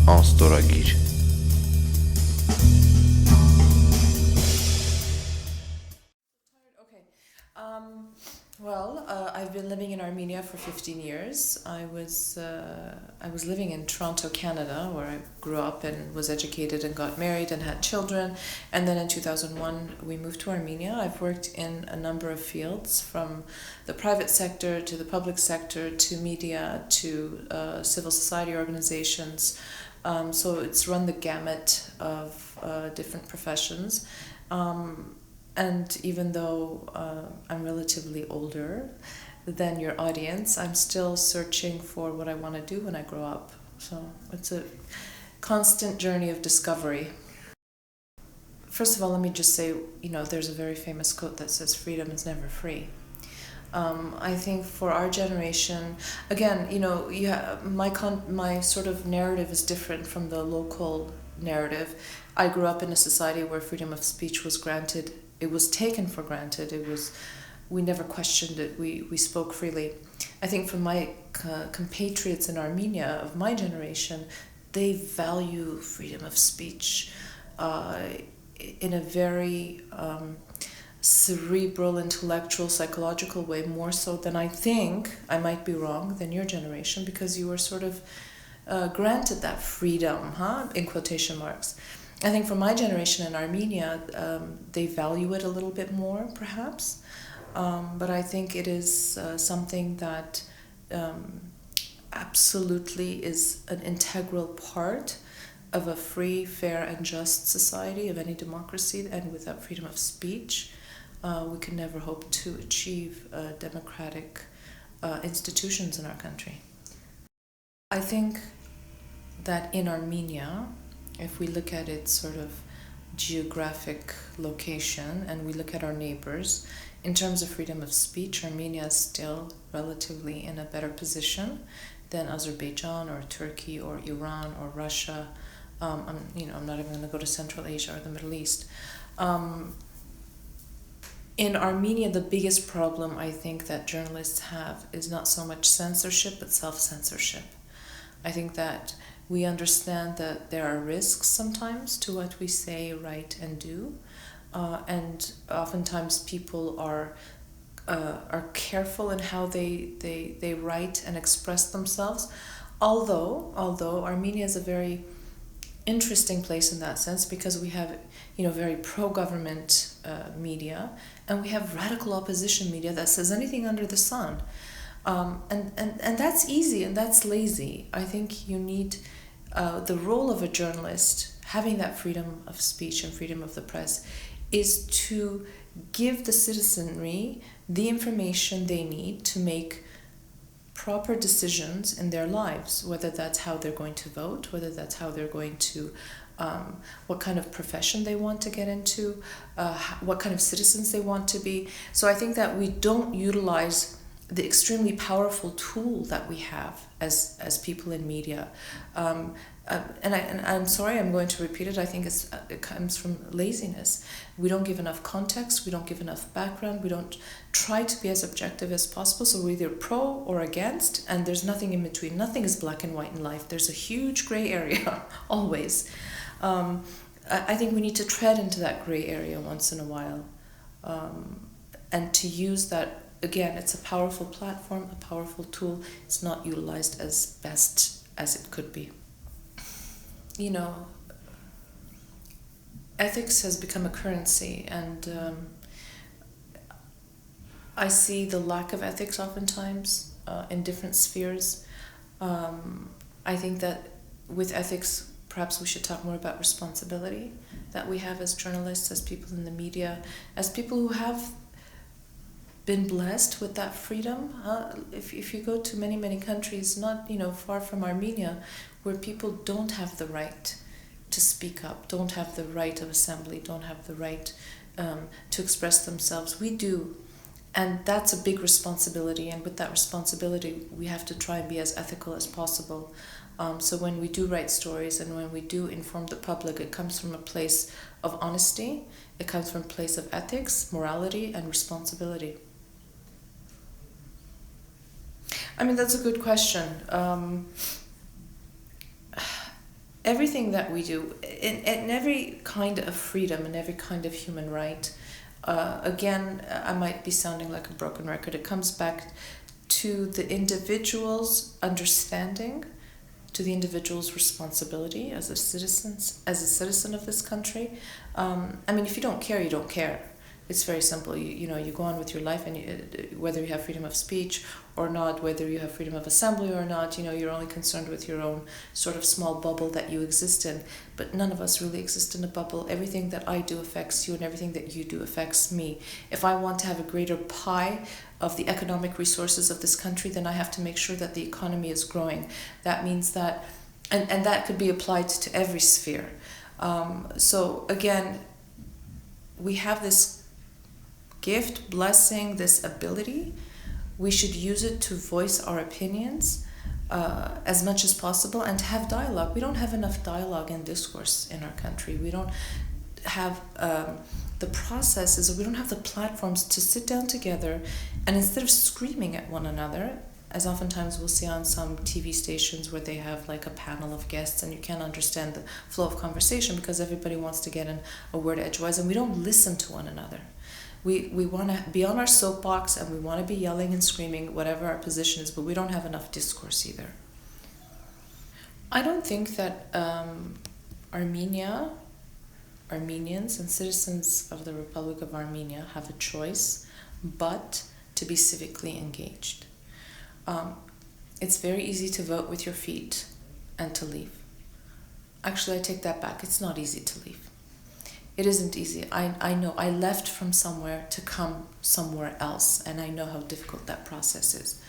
Anstoragir. Okay. I've been living in Armenia for 15 years. I was living in Toronto, Canada, where I grew up and was educated and got married and had children. And then in 2001, we moved to Armenia. I've worked in a number of fields, from the private sector to the public sector to media to civil society organizations. So it's run the gamut of different professions. And even though I'm relatively older than your audience, I'm still searching for what I want to do when I grow up. So it's a constant journey of discovery. First of all, let me just say, there's a very famous quote that says, "Freedom is never free." I think for our generation, again, my sort of narrative is different from the local narrative. I grew up in a society where freedom of speech was granted. It was taken for granted. We never questioned it. We spoke freely. I think for my compatriots in Armenia of my generation, they value freedom of speech in a very cerebral, intellectual, psychological way, more so than I think, I might be wrong, than your generation, because you were sort of granted that freedom, in quotation marks. I think for my generation in Armenia, they value it a little bit more, perhaps. But I think it is something that absolutely is an integral part of a free, fair, and just society, of any democracy. And without freedom of speech, we can never hope to achieve democratic institutions in our country. I think that in Armenia, if we look at its sort of geographic location and we look at our neighbors, in terms of freedom of speech, Armenia is still relatively in a better position than Azerbaijan or Turkey or Iran or Russia. I'm not even going to go to Central Asia or the Middle East. In Armenia, the biggest problem I think that journalists have is not so much censorship, but self-censorship. I think that we understand that there are risks sometimes to what we say, write, and do. And oftentimes people are careful in how they write and express themselves. Although Armenia is a very interesting place in that sense, because we have very pro-government media, and we have radical opposition media that says anything under the sun. And that's easy and that's lazy. I think you need the role of a journalist, having that freedom of speech and freedom of the press, is to give the citizenry the information they need to make proper decisions in their lives, whether that's how they're going to vote, whether that's how they're going to, what kind of profession they want to get into, what kind of citizens they want to be. So I think that we don't utilize the extremely powerful tool that we have as people in media. And I'm sorry, I'm going to repeat it. I think it comes from laziness. We don't give enough context. We don't give enough background. We don't try to be as objective as possible. So we're either pro or against, and there's nothing in between. Nothing is black and white in life. There's a huge gray area, always. I think we need to tread into that gray area once in a while, and to use that. Again, it's a powerful platform, a powerful tool. It's not utilized as best as it could be. Ethics has become a currency, and I see the lack of ethics oftentimes in different spheres. I think that with ethics, perhaps we should talk more about responsibility that we have as journalists, as people in the media, as people who have been blessed with that freedom. If you go to many countries, not far from Armenia, where people don't have the right to speak up, don't have the right of assembly, don't have the right to express themselves, we do. And that's a big responsibility, and with that responsibility we have to try and be as ethical as possible. So when we do write stories and when we do inform the public, it comes from a place of honesty, it comes from a place of ethics, morality, and responsibility. That's a good question. everything that we do, in every kind of freedom and every kind of human right, again, I might be sounding like a broken record. It comes back to the individual's understanding, to the individual's responsibility as a citizen of this country. I mean, if you don't care, you don't care. It's very simple. You go on with your life, and whether you have freedom of speech or not, whether you have freedom of assembly or not, you're only concerned with your own sort of small bubble that you exist in. But none of us really exist in a bubble. Everything that I do affects you, and everything that you do affects me. If I want to have a greater pie of the economic resources of this country, then I have to make sure that the economy is growing. That means that, and that could be applied to every sphere. So again, we have this gift, blessing, this ability. We should use it to voice our opinions as much as possible, and to have dialogue. We don't have enough dialogue and discourse in our country. We don't have the processes, or we don't have the platforms to sit down together, and instead of screaming at one another, as oftentimes we'll see on some TV stations where they have like a panel of guests, and you can't understand the flow of conversation because everybody wants to get in a word edgewise, and we don't listen to one another. We want to be on our soapbox, and we want to be yelling and screaming whatever our position is, but we don't have enough discourse either. I don't think that Armenians and citizens of the Republic of Armenia have a choice but to be civically engaged. It's very easy to vote with your feet and to leave. Actually, I take that back. It's not easy to leave. It isn't easy. I know. I left from somewhere to come somewhere else, and I know how difficult that process is.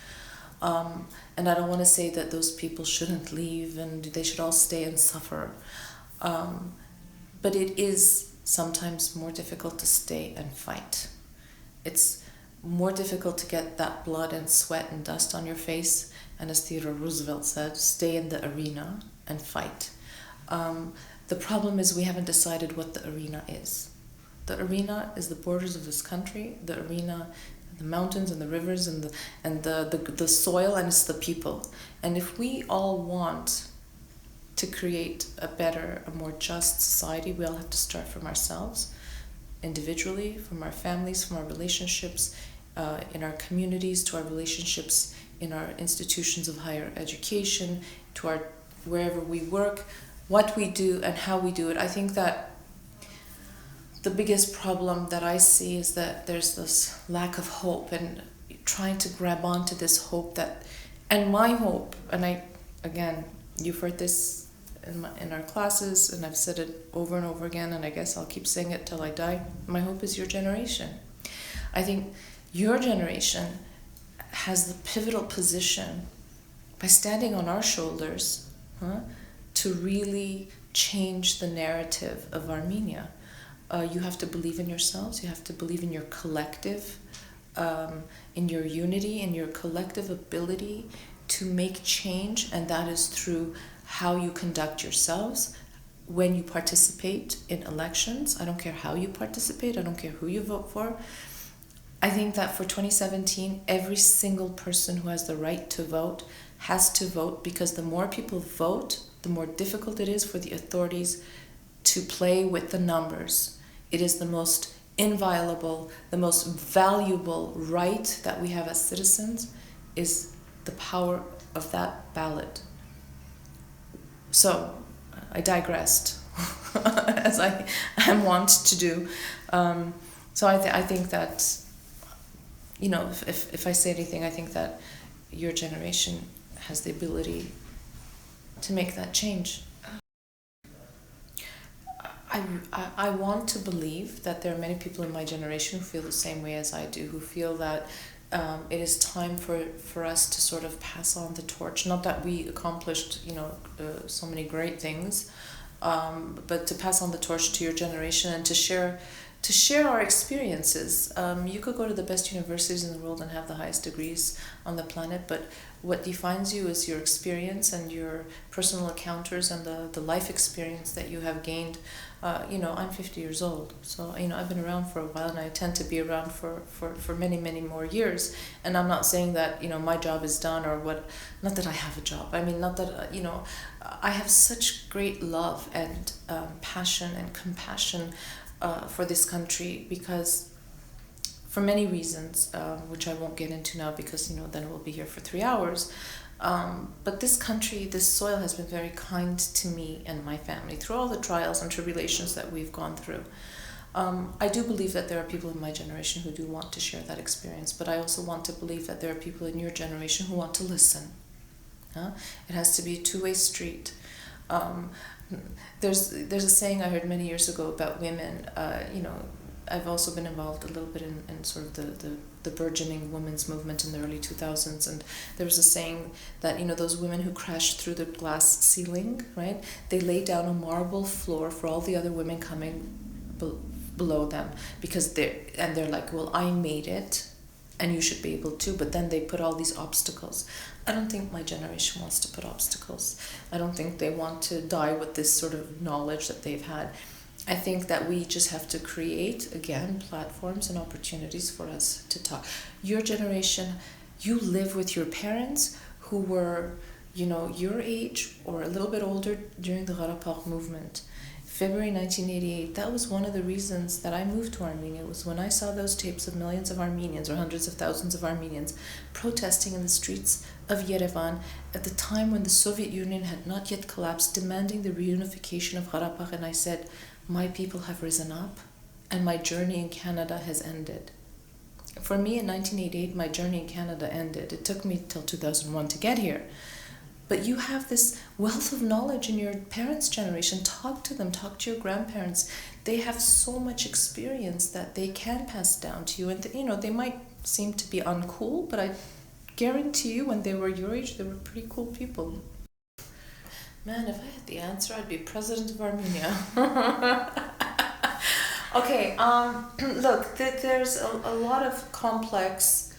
And I don't want to say that those people shouldn't leave and they should all stay and suffer. But it is sometimes more difficult to stay and fight. It's more difficult to get that blood and sweat and dust on your face, and as Theodore Roosevelt said, stay in the arena and fight. The problem is we haven't decided what the arena is. The arena is the borders of this country, the arena, the mountains and the rivers and the soil, and it's the people. And if we all want to create a better, a more just society, we all have to start from ourselves, individually, from our families, from our relationships in our communities, to our relationships in our institutions of higher education, to our wherever we work, what we do and how we do it. I think that the biggest problem that I see is that there's this lack of hope, and trying to grab onto this hope that, and my hope, and again, you've heard this in our classes, and I've said it over and over again, and I guess I'll keep saying it till I die. My hope is your generation. I think your generation has the pivotal position by standing on our shoulders, to really change the narrative of Armenia. You have to believe in yourselves, you have to believe in your collective, in your unity, in your collective ability to make change, and that is through how you conduct yourselves when you participate in elections. I don't care how you participate, I don't care who you vote for. I think that for 2017, every single person who has the right to vote has to vote, because the more people vote, the more difficult it is for the authorities to play with the numbers. It is the most inviolable, the most valuable right that we have as citizens, is the power of that ballot. So, I digressed, as I am wont to do. So I think that, if I say anything, I think that your generation has the ability to make that change. I want to believe that there are many people in my generation who feel the same way as I do, who feel that it is time for us to sort of pass on the torch. Not that we accomplished, so many great things, but to pass on the torch to your generation and to share our experiences. You could go to the best universities in the world and have the highest degrees on the planet, but what defines you is your experience and your personal encounters and the life experience that you have gained. I'm 50 years old, so I've been around for a while, and I tend to be around for many, many more years. And I'm not saying that my job is done, or what. Not that I have a job. I mean, not that I have such great love and passion and compassion for this country, because for many reasons, which I won't get into now, because then we'll be here for 3 hours. But this country, this soil has been very kind to me and my family through all the trials and tribulations that we've gone through. I do believe that there are people in my generation who do want to share that experience, but I also want to believe that there are people in your generation who want to listen. It has to be a two-way street. There's a saying I heard many years ago about women. I've also been involved a little bit in sort of the burgeoning women's movement in the early 2000s, and there was a saying that those women who crashed through the glass ceiling, right? They lay down a marble floor for all the other women coming below them, because they're like, well, I made it, and you should be able to. But then they put all these obstacles. I don't think my generation wants to put obstacles. I don't think they want to die with this sort of knowledge that they've had. I think that we just have to create, again, platforms and opportunities for us to talk. Your generation, you live with your parents who were, your age or a little bit older during the Qarabağ movement. February 1988, that was one of the reasons that I moved to Armenia. It was when I saw those tapes of millions of Armenians, or hundreds of thousands of Armenians, protesting in the streets of Yerevan at the time when the Soviet Union had not yet collapsed, demanding the reunification of Qarabağ. And I said, my people have risen up, and my journey in Canada has ended. For me, in 1988, my journey in Canada ended. It took me till 2001 to get here. But you have this wealth of knowledge in your parents' generation. Talk to them, talk to your grandparents. They have so much experience that they can pass down to you. And they might seem to be uncool, but I guarantee you, when they were your age, they were pretty cool people. Man, if I had the answer, I'd be president of Armenia. Okay, look, there's a lot of complex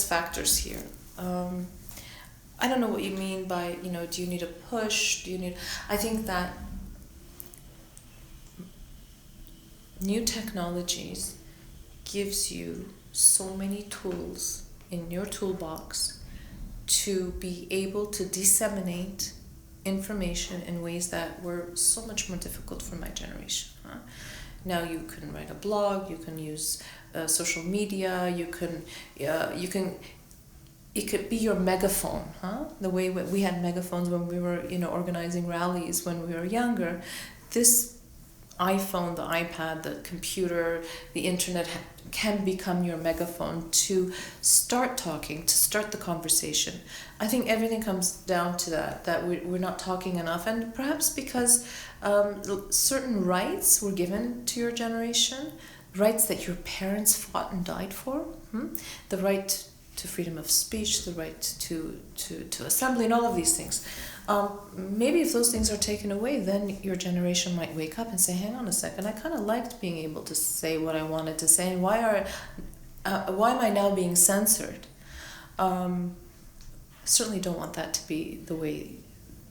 factors here. I don't know what you mean by, do you need a push? I think that new technologies gives you so many tools in your toolbox to be able to disseminate information in ways that were so much more difficult for my generation. Now you can write a blog, you can use social media, it could be your megaphone, the way we had megaphones when we were organizing rallies when we were younger. This iPhone, the iPad, the computer, the internet can become your megaphone to start talking, to start the conversation. I think everything comes down to that we're not talking enough, and perhaps because certain rights were given to your generation, rights that your parents fought and died for, the right to freedom of speech, the right to assembly, and all of these things. Maybe if those things are taken away, then your generation might wake up and say, hang on a second, I kind of liked being able to say what I wanted to say, and why am I now being censored? Certainly don't want that to be the way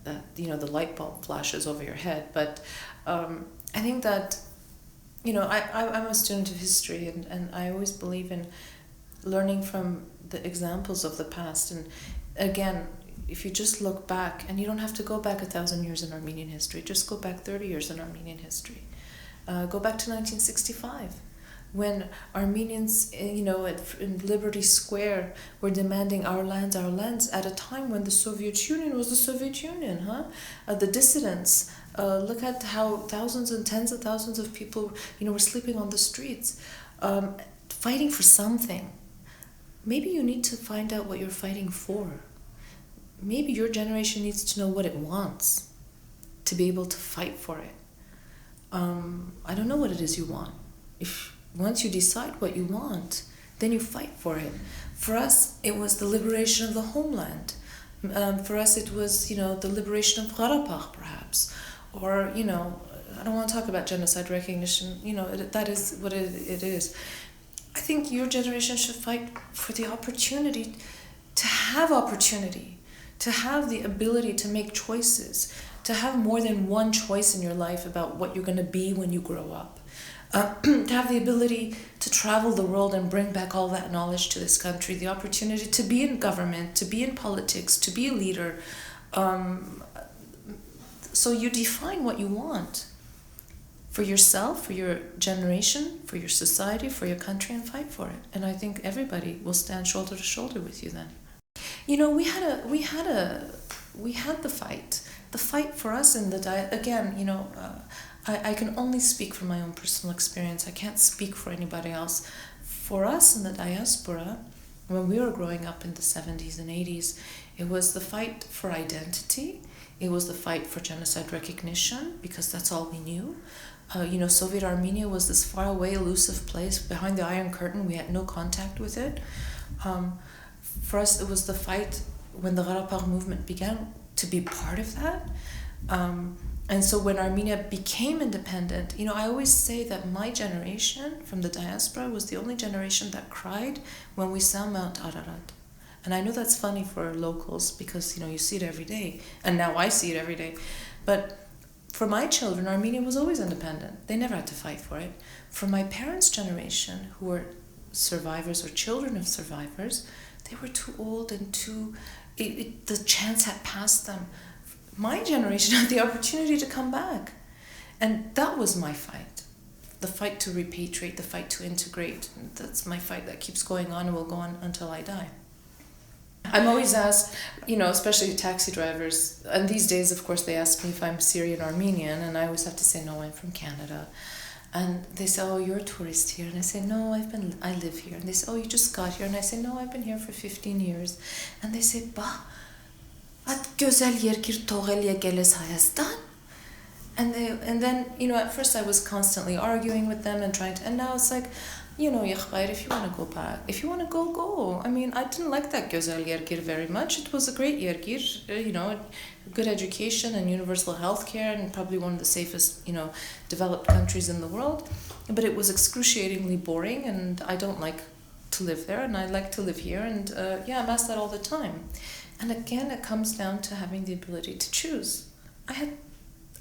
that the light bulb flashes over your head, but I think that I'm a student of history, and I always believe in learning from the examples of the past. And again, if you just look back, and you don't have to go back 1,000 years in Armenian history, just go back 30 years in Armenian history. Go back to 1965, when Armenians, in Liberty Square were demanding our lands at a time when the Soviet Union was the Soviet Union, the dissidents. Look at how thousands and tens of thousands of people, were sleeping on the streets, fighting for something. Maybe you need to find out what you're fighting for. Maybe your generation needs to know what it wants to be able to fight for it. I don't know what it is you want. If once you decide what you want, then you fight for it. For us, it was the liberation of the homeland. For us, it was, the liberation of Qarabağ, perhaps. Or, I don't want to talk about genocide recognition. That is what it is. I think your generation should fight for the opportunity, to have the ability to make choices, to have more than one choice in your life about what you're going to be when you grow up. To have the ability to travel the world and bring back all that knowledge to this country, the opportunity to be in government, to be in politics, to be a leader. So you define what you want for yourself, for your generation, for your society, for your country, and fight for it. And I think everybody will stand shoulder to shoulder with you then. You know, we had the fight. The fight for us in the again, you know, I can only speak from my own personal experience. I can't speak for anybody else. For us in the diaspora, when we were growing up in the 70s and 80s, it was the fight for identity. It was the fight for genocide recognition, because that's all we knew. You know, Soviet Armenia was this faraway, elusive place behind the Iron Curtain. We had no contact with it. For us, it was the fight when the Karabakh movement began to be part of that. And so when Armenia became independent, you know, I always say that my generation from the diaspora was the only generation that cried when we saw Mount Ararat. And I know that's funny for locals because, you know, you see it every day. And now I see it every day. But for my children, Armenia was always independent. They never had to fight for it. For my parents' generation, who were survivors or children of survivors, they were too old and the chance had passed them. My generation had the opportunity to come back. And that was my fight. The fight to repatriate, the fight to integrate. That's my fight that keeps going on and will go on until I die. I'm always asked, you know, especially taxi drivers, and these days, of course, they ask me if I'm Syrian Armenian, and I always have to say, no, I'm from Canada. And they say, oh, you're a tourist here. And I say, no, I live here. And they say, oh, you just got here. And I say, no, I've been here for 15 years. And they say, bah, at güzel yergir toğel yegeles Hayastan. And then, you know, at first I was constantly arguing with them and now it's like, you know, Yakhbayr, if you want to go back, if you want to go, go. I mean, I didn't like that Güzel Yergir very much. It was a great Yergir, you know, good education and universal health care and probably one of the safest, you know, developed countries in the world. But it was excruciatingly boring and I don't like to live there and I like to live here. And yeah, I'm asked that all the time. And again, it comes down to having the ability to choose.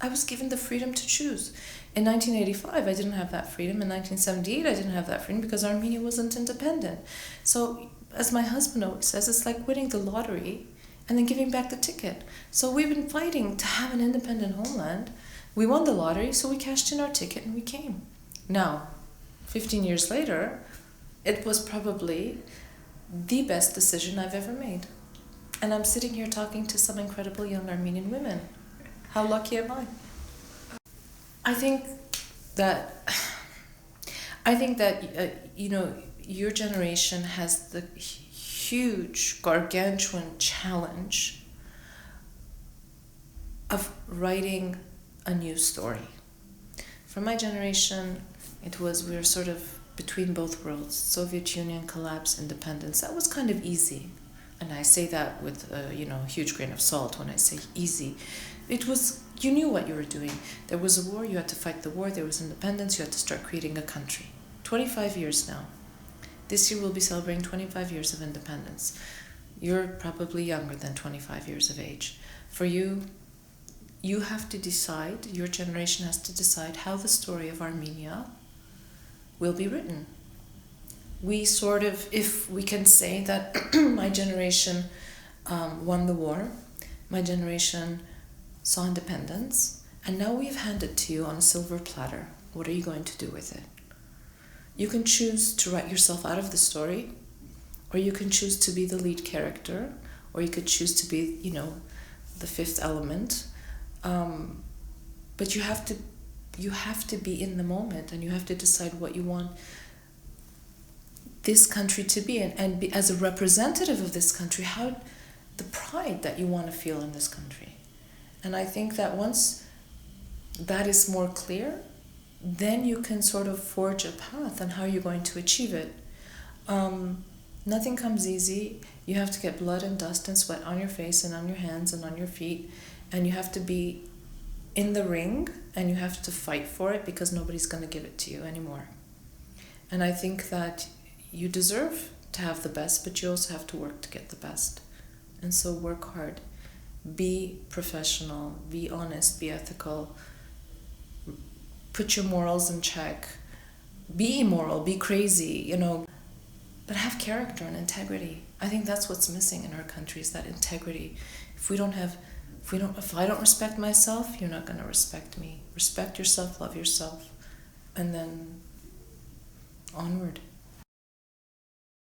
I was given the freedom to choose. In 1985, I didn't have that freedom. In 1978, I didn't have that freedom because Armenia wasn't independent. So, as my husband always says, it's like winning the lottery and then giving back the ticket. So we've been fighting to have an independent homeland. We won the lottery, so we cashed in our ticket and we came. Now, 15 years later, it was probably the best decision I've ever made. And I'm sitting here talking to some incredible young Armenian women. How lucky am I? I think that you know, your generation has the huge, gargantuan challenge of writing a new story. For my generation, we were sort of between both worlds. Soviet Union collapse, independence. That was kind of easy. And I say that with a huge grain of salt when I say easy. It was, you knew what you were doing. There was a war, you had to fight the war. There was independence, you had to start creating a country. 25 years now. This year we'll be celebrating 25 years of independence. You're probably younger than 25 years of age. For you, you have to decide, your generation has to decide how the story of Armenia will be written. We sort of, if we can say that my generation won the war, my generation saw independence, and now we've handed to you on a silver platter. What are you going to do with it? You can choose to write yourself out of the story, or you can choose to be the lead character, or you could choose to be, the fifth element. But you have to be in the moment, and you have to decide what you want this country to be, and be, as a representative of this country, how the pride that you want to feel in this country. And I think that once that is more clear, then you can sort of forge a path on how you're going to achieve it. Nothing comes easy. You have to get blood and dust and sweat on your face and on your hands and on your feet, and you have to be in the ring, and you have to fight for it because nobody's going to give it to you anymore. And I think that you deserve to have the best, but you also have to work to get the best. And so work hard. Be professional, be honest, be ethical, put your morals in check, be immoral, be crazy, but have character and integrity. I think that's what's missing in our country, is that integrity. If I don't respect myself, you're not going to respect me. Respect yourself, love yourself, and then onward.